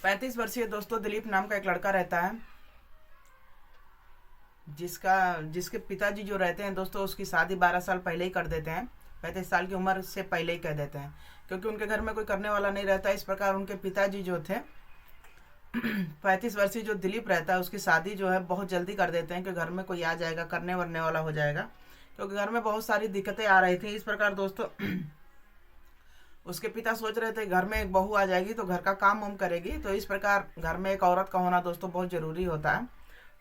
35 वर्षीय दोस्तों दिलीप नाम का एक लड़का रहता है, जिसके पिताजी जो रहते हैं दोस्तों उसकी शादी 12 साल पहले ही कर देते हैं। 35 साल की उम्र से पहले ही कह देते हैं, क्योंकि उनके घर में कोई करने वाला नहीं रहता। इस प्रकार उनके पिताजी जो थे 35 वर्षीय जो दिलीप रहता है उसकी शादी जो है बहुत जल्दी कर देते हैं कि घर में कोई आ जाएगा, करने वरने वाला हो जाएगा, क्योंकि घर में बहुत सारी दिक्कतें आ रही थी। इस प्रकार दोस्तों उसके पिता सोच रहे थे घर में एक बहू आ जाएगी तो घर का काम वाम करेगी, तो इस प्रकार घर में एक औरत का होना दोस्तों बहुत ज़रूरी होता है।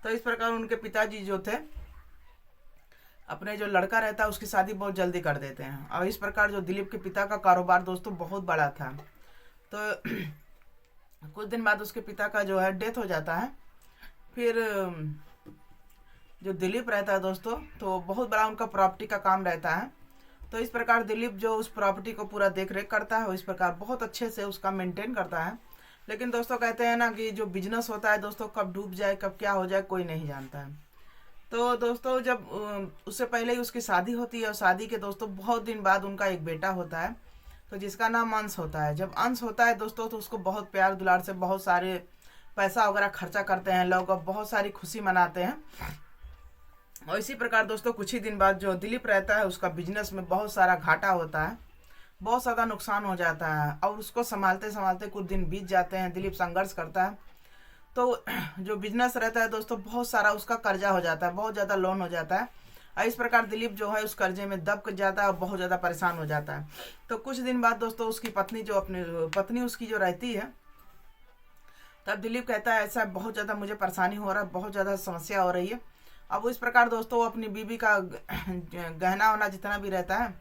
तो इस प्रकार उनके पिताजी जो थे अपने जो लड़का रहता है उसकी शादी बहुत जल्दी कर देते हैं। और इस प्रकार जो दिलीप के पिता का कारोबार दोस्तों बहुत बड़ा था। तो कुछ दिन बाद उसके पिता का जो है डेथ हो जाता है। फिर जो दिलीप रहता है दोस्तों तो बहुत बड़ा उनका प्रॉपर्टी का काम रहता है। तो इस प्रकार दिलीप जो उस प्रॉपर्टी को पूरा देख रेख करता है, इस प्रकार बहुत अच्छे से उसका मेंटेन करता है। लेकिन दोस्तों कहते हैं ना कि जो बिजनेस होता है दोस्तों कब डूब जाए कब क्या हो जाए कोई नहीं जानता है। तो दोस्तों जब उससे पहले ही उसकी शादी होती है और शादी के दोस्तों बहुत दिन बाद उनका एक बेटा होता है, तो जिसका नाम अंश होता है। जब अंश होता है दोस्तों तो उसको बहुत प्यार दुलार से बहुत सारे पैसा वगैरह खर्चा करते हैं लोग और बहुत सारी खुशी मनाते हैं। और इसी प्रकार दोस्तों कुछ ही दिन बाद जो दिलीप रहता है उसका बिजनेस में बहुत सारा घाटा होता है, बहुत ज़्यादा नुकसान हो जाता है। और उसको संभालते संभालते कुछ दिन बीत जाते हैं, दिलीप संघर्ष करता है। तो जो बिजनेस रहता है दोस्तों बहुत सारा उसका कर्जा हो जाता है, बहुत ज़्यादा लोन हो जाता है। और इस प्रकार दिलीप जो है उस कर्जे में दब जाता है और बहुत ज़्यादा परेशान हो जाता है। तो कुछ दिन बाद दोस्तों उसकी पत्नी उसकी जो रहती है, तब दिलीप कहता है ऐसा बहुत ज़्यादा मुझे परेशानी हो रहा है, बहुत ज़्यादा समस्या हो रही है। अब वो इस प्रकार दोस्तों वो अपनी बीवी का गहना वहना जितना भी रहता है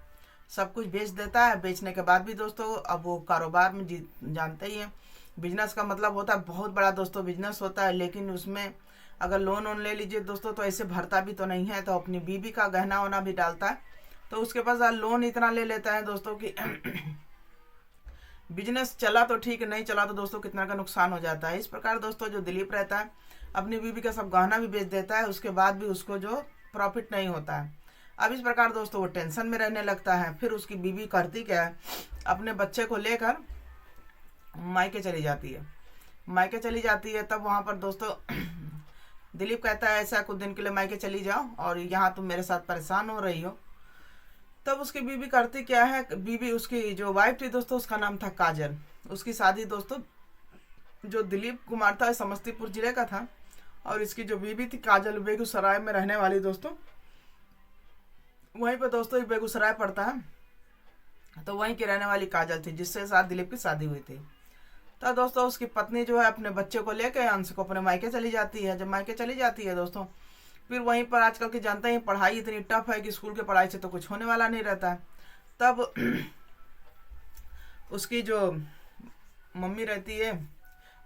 सब कुछ बेच देता है। बेचने के बाद भी दोस्तों अब वो कारोबार में जानते ही हैं बिजनेस का मतलब होता है बहुत बड़ा दोस्तों बिजनेस होता है। लेकिन उसमें अगर लोन वोन ले लीजिए दोस्तों तो ऐसे भरता भी तो नहीं है, तो अपनी बीवी का गहना वहना भी डालता है। तो उसके पास लोन इतना ले लेता है दोस्तों कि बिजनेस चला तो ठीक है, नहीं चला तो दोस्तों कितना का नुकसान हो जाता है। इस प्रकार दोस्तों जो दिलीप रहता है अपनी बीवी का सब गहना भी बेच देता है, उसके बाद भी उसको जो प्रॉफिट नहीं होता है। अब इस प्रकार दोस्तों वो टेंशन में रहने लगता है। फिर उसकी बीवी करती क्या है, अपने बच्चे को लेकर मायके चली जाती है। मायके चली जाती है तब वहाँ पर दोस्तों दिलीप कहता है ऐसा कुछ दिन के लिए मायके चली जाओ और यहाँ तुम मेरे साथ परेशान हो रही हो। तब उसकी बीवी करती क्या है, बीवी उसकी जो वाइफ थी दोस्तों उसका नाम था काजल। उसकी शादी दोस्तों जो दिलीप कुमार था समस्तीपुर जिले का था, और इसकी जो बीवी थी काजल बेगूसराय में रहने वाली दोस्तों, वहीं पर दोस्तों बेगूसराय पड़ता है। तो वहीं की रहने वाली काजल थी जिससे साथ दिलीप की शादी हुई थी। तो दोस्तों उसकी पत्नी जो है अपने बच्चे को लेकर अंश को अपने मायके चली जाती है। जब मायके चली जाती है दोस्तों फिर वहीं पर आजकल के जानते हैं पढ़ाई इतनी टफ है कि स्कूल की पढ़ाई से तो कुछ होने वाला नहीं रहता है। तब उसकी जो मम्मी रहती है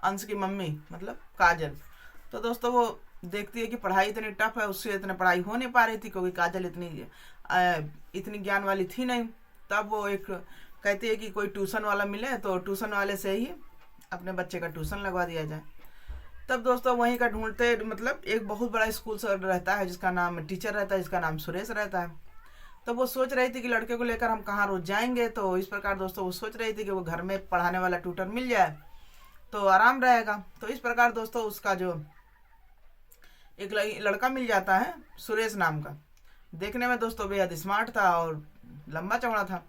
अंश की मम्मी मतलब काजल, तो दोस्तों वो देखती है कि पढ़ाई इतनी टफ है, उससे इतनी पढ़ाई हो नहीं पा रही थी क्योंकि काजल इतनी ज्ञान वाली थी नहीं। तब वो एक कहती है कि कोई ट्यूशन वाला मिले तो ट्यूशन वाले से ही अपने बच्चे का ट्यूशन लगवा दिया जाए। तब दोस्तों वहीं का ढूंढते मतलब एक बहुत बड़ा स्कूल रहता है जिसका नाम टीचर रहता है जिसका नाम सुरेश रहता है। तो वो सोच रही थी कि लड़के को लेकर हम कहाँ रोज जाएंगे। तो इस प्रकार दोस्तों वो सोच रही थी कि वो घर में पढ़ाने वाला ट्यूटर मिल जाए तो आराम रहेगा। तो इस प्रकार दोस्तों उसका जो एक लड़का मिल जाता है सुरेश नाम का, देखने में दोस्तों बेहद स्मार्ट था और लंबा चौड़ा था।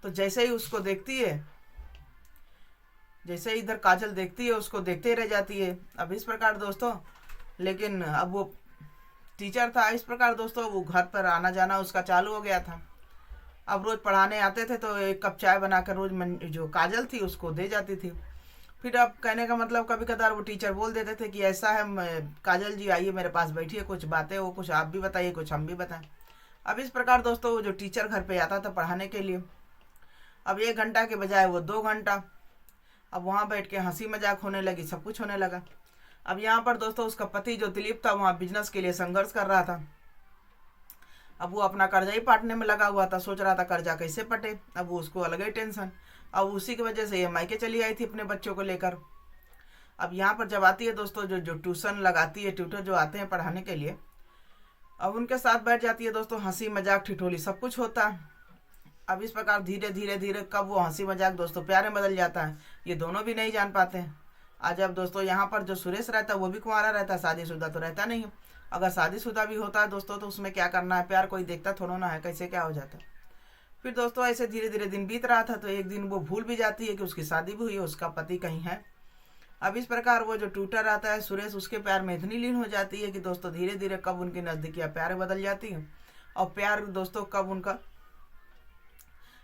तो जैसे ही उसको देखती है, जैसे ही इधर काजल देखती है उसको देखते ही रह जाती है। अब इस प्रकार दोस्तों लेकिन अब वो टीचर था, इस प्रकार दोस्तों वो घर पर आना जाना उसका चालू हो गया था। अब रोज़ पढ़ाने आते थे तो एक कप चाय बनाकर रोज़ जो काजल थी उसको दे जाती थी। फिर अब कहने का मतलब कभी कदार वो टीचर बोल देते थे कि ऐसा है काजल जी आइए मेरे पास बैठिए, कुछ बातें हो, कुछ आप भी बताइए कुछ हम भी बताएं। अब इस प्रकार दोस्तों वो जो टीचर घर पे आता था पढ़ाने के लिए, अब 1 घंटा के बजाय वो 2 घंटा अब वहाँ बैठ के हंसी मजाक होने लगी, सब कुछ होने लगा। अब यहाँ पर दोस्तों उसका पति जो दिलीप था वहाँ बिजनेस के लिए संघर्ष कर रहा था। अब वो अपना कर्जा ही पाटने में लगा हुआ था, सोच रहा था कर्जा कैसे पटे। अब वो उसको अलग ही टेंशन। अब उसी की वजह से ये मायके चली आई थी अपने बच्चों को लेकर। अब यहाँ पर जब आती है दोस्तों जो ट्यूशन लगाती है, ट्यूटर जो आते हैं पढ़ाने के लिए, अब उनके साथ बैठ जाती है दोस्तों, हंसी मजाक ठिठोली सब कुछ होता है। अब इस प्रकार धीरे धीरे धीरे कब वो हंसी मजाक दोस्तों प्यार में बदल जाता है ये दोनों भी नहीं जान पाते हैं। आज अब दोस्तों यहाँ पर जो सुरेश रहता है वो भी कुंवारा रहता है, शादीशुदा तो रहता नहीं है। अगर शादीशुदा भी होता है दोस्तों तो उसमें क्या करना है, प्यार कोई देखता थोड़ा ना है, कैसे क्या हो जाता। फिर दोस्तों ऐसे धीरे धीरे दिन बीत रहा था, तो एक दिन वो भूल भी जाती है कि उसकी शादी भी हुई है, उसका पति कहीं है। अब इस प्रकार वो जो टूटा रहता है सुरेश, उसके प्यार में इतनी लीन हो जाती है कि दोस्तों धीरे धीरे कब उनकी नज़दीकियाँ प्यार बदल जाती हैं, और प्यार दोस्तों कब उनका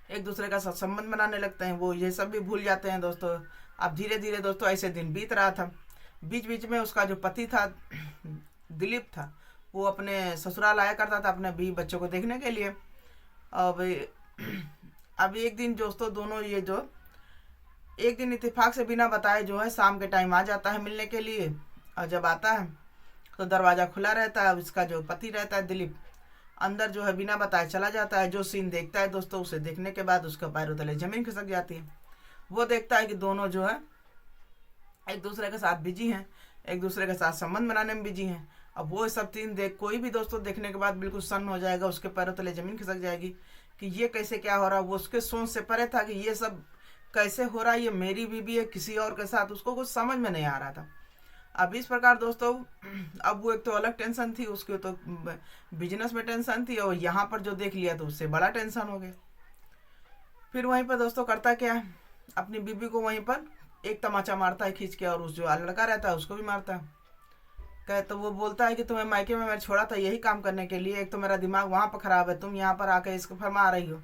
एक दूसरे का संबंध बनाने लगते हैं, वो ये सब भी भूल जाते हैं दोस्तों। अब धीरे धीरे दोस्तों ऐसे दिन बीत रहा था। बीच बीच में उसका जो पति था दिलीप था, वो अपने ससुराल आया करता था अपने बीवी बच्चों को देखने के लिए। अब अब एक दिन दोस्तों दोनों ये जो एक दिन इत्तेफाक से बिना बताए जो है शाम के टाइम आ जाता है मिलने के लिए। और जब आता है तो दरवाज़ा खुला रहता है। इसका जो पति रहता है दिलीप अंदर जो है बिना बताए चला जाता है। जो सीन देखता है दोस्तों, उसे देखने के बाद उसके पैरों तले जमीन खिसक जाती है। वो देखता है कि दोनों जो है एक दूसरे के साथ बिजी हैं, एक दूसरे के साथ संबंध बनाने में बिजी हैं। अब वो सब सीन देख कोई भी दोस्तों देखने के बाद बिल्कुल सन्न हो जाएगा, उसके पैरों तले जमीन खिसक जाएगी कि ये कैसे क्या हो रहा है। वो उसके सोच से परे था कि ये सब कैसे हो रहा है, ये मेरी बीबी है किसी और के साथ, उसको कुछ समझ में नहीं आ रहा था। अब इस प्रकार दोस्तों अब वो एक तो अलग टेंशन थी उसकी, तो बिजनेस में टेंशन थी, और यहाँ पर जो देख लिया तो उससे बड़ा टेंशन हो गया। फिर वहीं पर दोस्तों करता क्या है, अपनी बीबी को वहीं पर एक तमाचा मारता है खींच के, और उस जो लड़का रहता है उसको भी मारता है। कहे तो वो बोलता है कि तुम्हें मायके में मैं छोड़ा था यही काम करने के लिए, एक तो मेरा दिमाग वहाँ पर ख़राब है, तुम यहाँ पर आकर इसको फरमा रही हो।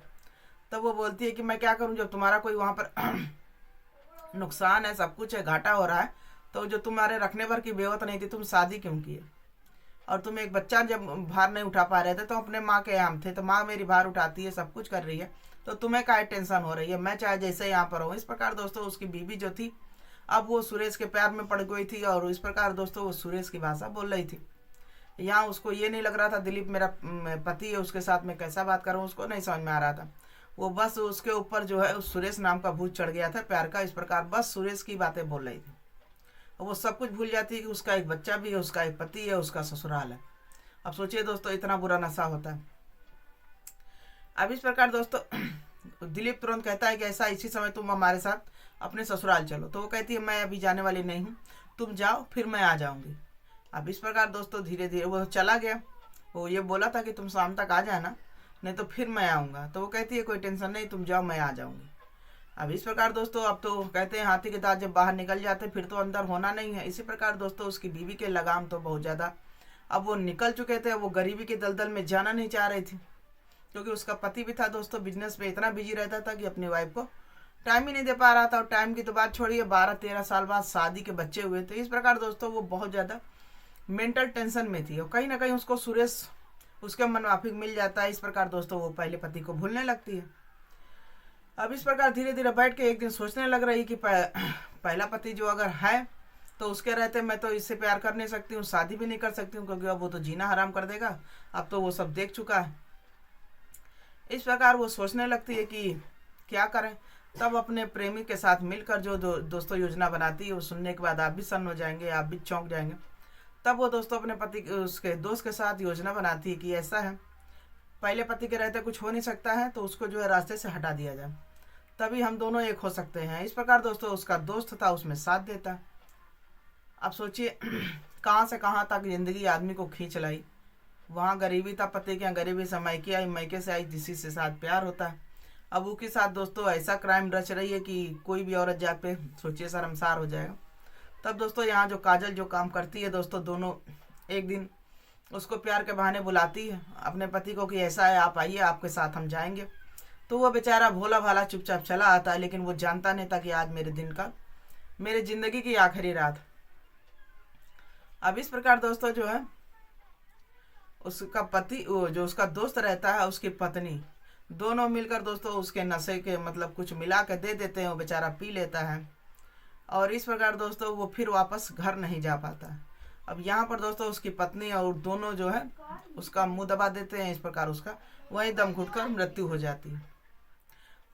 तब वो बोलती है कि मैं क्या करूँ, जब तुम्हारा कोई वहाँ पर नुकसान है, सब कुछ है, घाटा हो रहा है, तो जो तुम्हारे रखने भर की बेवत नहीं थी, तुम शादी क्यों की है? और तुम एक बच्चा जब भार नहीं उठा पा रहे थे तो अपने माँ के यहाँ थे, तो माँ मेरी भार उठाती है, सब कुछ कर रही है, तो तुम्हें क्या टेंशन हो रही है, मैं चाहे जैसे यहाँ पर हूँ। इस प्रकार दोस्तों उसकी बीवी जो थी अब वो सुरेश के प्यार में पड़ गई थी, और इस प्रकार दोस्तों वो सुरेश की भाषा बोल रही थी। यहाँ उसको ये नहीं लग रहा था दिलीप मेरा पति है, उसके साथ मैं कैसा बात करूँ, उसको नहीं समझ में आ रहा था। वो बस उसके ऊपर जो है उस सुरेश नाम का भूत चढ़ गया था प्यार का। इस प्रकार बस सुरेश की बातें बोल रही थी, वो सब कुछ भूल जाती है कि उसका एक बच्चा भी है, उसका एक पति है, उसका ससुराल है। अब सोचिए दोस्तों इतना बुरा नशा होता है। अब इस प्रकार दोस्तों दिलीप तुरंत कहता है कि ऐसा इसी समय तुम हमारे साथ अपने ससुराल चलो। तो वो कहती है मैं अभी जाने वाली नहीं हूँ, तुम जाओ फिर मैं आ जाऊँगी। अब इस प्रकार दोस्तों धीरे धीरे वो चला गया। वो ये बोला था कि तुम शाम तक आ जाना, नहीं तो फिर मैं आऊँगा। तो वो कहती है कोई टेंशन नहीं, तुम जाओ मैं आ जाऊँगी। अब इस प्रकार दोस्तों अब तो कहते हैं हाथी के दांत जब बाहर निकल जाते फिर तो अंदर होना नहीं है। इसी प्रकार दोस्तों उसकी बीवी के लगाम तो बहुत ज़्यादा अब वो निकल चुके थे। वो गरीबी के दलदल में जाना नहीं चाह रही थी, क्योंकि उसका पति भी था दोस्तों बिजनेस में इतना बिजी रहता था कि अपनी वाइफ को टाइम ही नहीं दे पा रहा था। और टाइम की तो बात छोड़िए, 12-13 साल बाद शादी के बच्चे हुए थे। इस प्रकार दोस्तों वो बहुत ज़्यादा मेंटल टेंशन में थी, और कहीं ना कहीं उसको सुरेश उसके मनमाफिक मिल जाता है। इस प्रकार दोस्तों वो पहले पति को भूलने लगती है। अब इस प्रकार धीरे धीरे बैठ के एक दिन सोचने लग रही कि पहला पति जो अगर है तो उसके रहते मैं तो इससे प्यार कर नहीं सकती हूँ, शादी भी नहीं कर सकती हूँ, क्योंकि अब वो तो जीना हराम कर देगा, अब तो वो सब देख चुका है। इस प्रकार वो सोचने लगती है कि क्या करें। तब अपने प्रेमी के साथ मिलकर जो दोस्तों योजना बनाती है, वो सुनने के बाद आप भी सन्न हो जाएंगे, आप भी चौंक जाएंगे। तब वो दोस्तों अपने पति उसके दोस्त के साथ योजना बनाती है कि ऐसा है पहले पति के रहते कुछ हो नहीं सकता है, तो उसको जो है रास्ते से हटा दिया जाए, तभी हम दोनों एक हो सकते हैं। इस प्रकार दोस्तों उसका दोस्त था उसमें साथ देता है। अब सोचिए कहाँ से कहाँ तक जिंदगी आदमी को खींच लाई। वहाँ गरीबी था पति के यहाँ, गरीबी से मायके आई, मायके से आई जिसी से साथ प्यार होता है। अब उसके साथ दोस्तों ऐसा क्राइम रच रही है कि कोई भी औरत जात पे सोचिए शर्मसार हो जाएगा। तब दोस्तों यहाँ जो काजल जो काम करती है दोस्तों, दोनों एक दिन उसको प्यार के बहाने बुलाती है अपने पति को कि ऐसा है आप आइए, आपके साथ हम जाएंगे। तो वो बेचारा भोला भाला चुपचाप चला आता है, लेकिन वो जानता नहीं था कि आज मेरे दिन का मेरे ज़िंदगी की आखिरी रात। अब इस प्रकार दोस्तों जो है उसका पति जो उसका दोस्त रहता है, उसकी पत्नी, दोनों मिलकर दोस्तों उसके नशे के मतलब कुछ मिला के दे देते हैं, वो बेचारा पी लेता है। और इस प्रकार दोस्तों वो फिर वापस घर नहीं जा पाता है। अब यहाँ पर दोस्तों उसकी पत्नी और दोनों जो है उसका मुंह दबा देते हैं। इस प्रकार उसका वहीं दम घुटकर मृत्यु हो जाती है।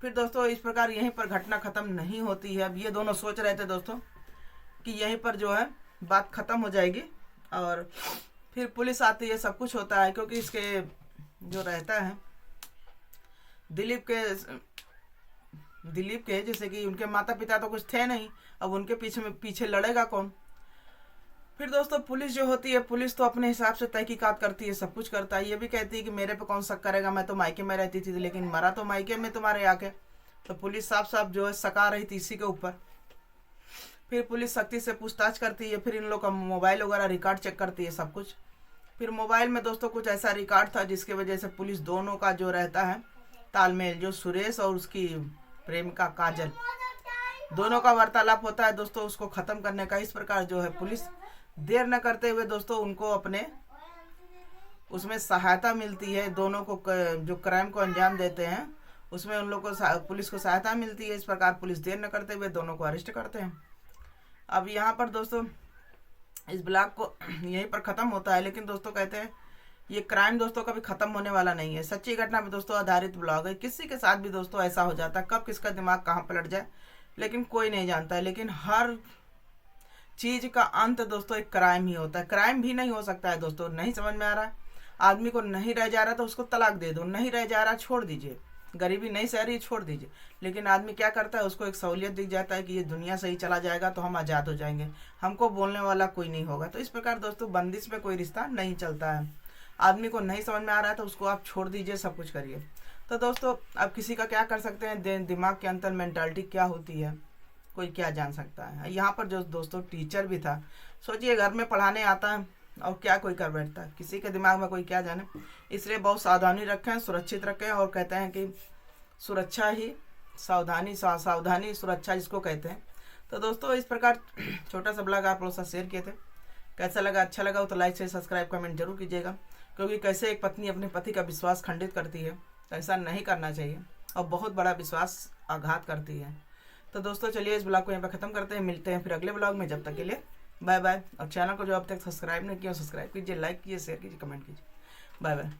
फिर दोस्तों इस प्रकार यहीं पर घटना ख़त्म नहीं होती है। अब ये दोनों सोच रहे थे दोस्तों कि यहीं पर जो है बात ख़त्म हो जाएगी, और फिर पुलिस आती है, सब कुछ होता है। क्योंकि इसके जो रहता है दिलीप के दिलीप के, जैसे कि उनके माता पिता तो कुछ थे नहीं, अब उनके पीछे लड़ेगा कौन। फिर दोस्तों पुलिस जो होती है, पुलिस तो अपने हिसाब से तहकीकात करती है, सब कुछ करता है। ये भी कहती है कि मेरे पे कौन शक करेगा, मैं तो मायके में रहती थी, लेकिन मरा तो मायके में तुम्हारे आके। तो पुलिस साफ साफ जो है सका रही थी इसी के ऊपर। फिर पुलिस सख्ती से पूछताछ करती है, फिर इन लोग का मोबाइल वगैरह रिकॉर्ड चेक करती है, सब कुछ। फिर मोबाइल में दोस्तों कुछ ऐसा रिकॉर्ड था जिसकी वजह से पुलिस दोनों का जो रहता है तालमेल, जो सुरेश और उसकी प्रेमिका काजल, दोनों का वार्तालाप होता है दोस्तों उसको ख़त्म करने का। इस प्रकार जो है पुलिस देर न करते हुए दोस्तों उनको अपने उसमें सहायता मिलती है। दोनों को जो क्राइम को अंजाम देते हैं उसमें उन लोग को पुलिस को सहायता मिलती है। इस प्रकार पुलिस देर न करते हुए दोनों को अरेस्ट करते हैं। अब यहाँ पर दोस्तों इस ब्लॉग को यहीं पर ख़त्म होता है, लेकिन दोस्तों कहते हैं ये क्राइम दोस्तों कभी ख़त्म होने वाला नहीं है। सच्ची घटना पर दोस्तों आधारित ब्लॉग है। किसी के साथ भी दोस्तों ऐसा हो जाता है, कब किसका दिमाग कहाँ पलट जाए लेकिन कोई नहीं जानता है। लेकिन हर चीज़ का अंत दोस्तों एक क्राइम ही होता है। क्राइम भी नहीं हो सकता है दोस्तों, नहीं समझ में आ रहा है आदमी को, नहीं रह जा रहा तो उसको तलाक दे दो, नहीं रह जा रहा छोड़ दीजिए, गरीबी नहीं सह रही छोड़ दीजिए। लेकिन आदमी क्या करता है, उसको एक सहूलियत दिख जाता है कि ये दुनिया सही चला जाएगा तो हम आज़ाद हो जाएंगे, हमको बोलने वाला कोई नहीं होगा। तो इस प्रकार दोस्तों बंदिश में कोई रिश्ता नहीं चलता है। आदमी को नहीं समझ में आ रहा है तो उसको आप छोड़ दीजिए, सब कुछ करिए। तो दोस्तों अब किसी का क्या कर सकते हैं, दिमाग के अंदर मेंटालिटी क्या होती है कोई क्या जान सकता है। यहाँ पर जो दोस्तों टीचर भी था, सोचिए घर में पढ़ाने आता है और क्या कोई कर बैठता है, किसी के दिमाग में कोई क्या जाने। इसलिए बहुत सावधानी रखें, सुरक्षित रखें, और कहते हैं कि सुरक्षा ही सावधानी, सावधानी सुरक्षा जिसको कहते हैं। तो दोस्तों इस प्रकार छोटा सा ब्लॉग आप लोगों से शेयर किए थे। कैसा लगा, अच्छा लगा हो तो लाइक शेयर सब्सक्राइब कमेंट जरूर कीजिएगा, क्योंकि कैसे एक पत्नी अपने पति का विश्वास खंडित करती है तो ऐसा नहीं करना चाहिए, और बहुत बड़ा विश्वास आघात करती है। तो दोस्तों चलिए इस ब्लॉग को यहाँ पर ख़त्म करते हैं, मिलते हैं फिर अगले ब्लॉग में। जब तक के लिए बाय बाय। और चैनल को जो अब तक सब्सक्राइब नहीं किया सब्सक्राइब कीजिए, लाइक कीजिए, शेयर कीजिए, कमेंट कीजिए। Bye bye.